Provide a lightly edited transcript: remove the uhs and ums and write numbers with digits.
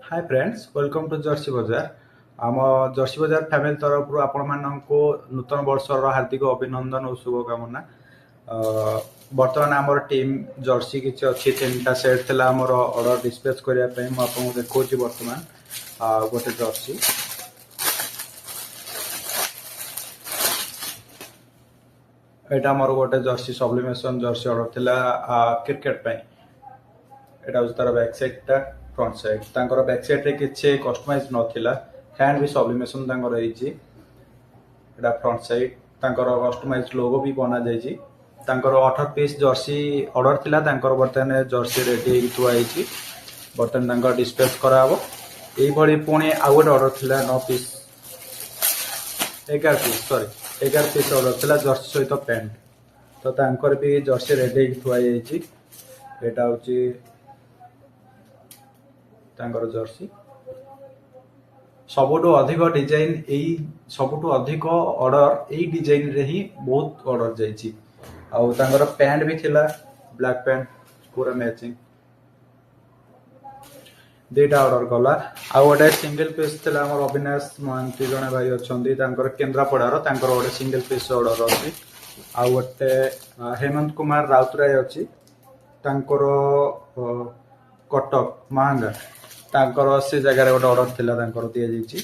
Hi friends welcome to jersey बजार आम Jersey बजार फैमिली तरफ आपण मानक नूतन वर्षर हार्दिक अभिनंदन और शुभकामना। बर्तमान आमर टीम जर्सी किसी अच्छी 3टा सेट थिला आमर ऑर्डर डिस्पैच करने आपको देखा बर्तमान गोटे जर्सी एटा मोर गोटे जर्सी सब्लिमेशन जर्सी ऑर्डर थिला क्रिकेट पे एटा हूँ तार बैक साइड टा फ्रंट साइड तांकर बैक साइड रे किछि कस्टमाइज नथिला हैंड भी सब्लिमेशन तांकर हेछि एटा फ्रंट साइड तांकर कस्टमाइज लोगो भी बना जाइछि तांकर 18 पीस जर्सी ऑर्डर थिला तांकर बर्तमान जर्सी रेडी थुआ हेछि बर्तमान तांकर डिस्पैच कराबो एई भली पुणी आ गोटे ऑर्डर थिला 9 piece 11 piece sorry 11 piece order थिला जर्सी सहित पैंट तो तांकर भी जर्सी रेडी थुआ हेछि एटा होछि तांकर जर्सी सबुठु अधिक डिजाइन एई सबुठु अधिक ऑर्डर एई डिजाइन रे ही बहुत ऑर्डर जाइछि आउ तांकर पैंट भी थिला ब्लैक पैंट पूरा मैचिंग देटा ऑर्डर कला आ गोटे सिंगल पीस थिला हमर अविनाश महांती जने भाई अछंती तांकर केंद्रापड़ार तांकर गोटे सिंगल पीस ऑर्डर अछि आ गोटे हेमंत कुमार राउतराय अछि तांकर कटक महांगा तांकर से जगह गोटे ऑर्डर थिला तांकर दिया जाइछि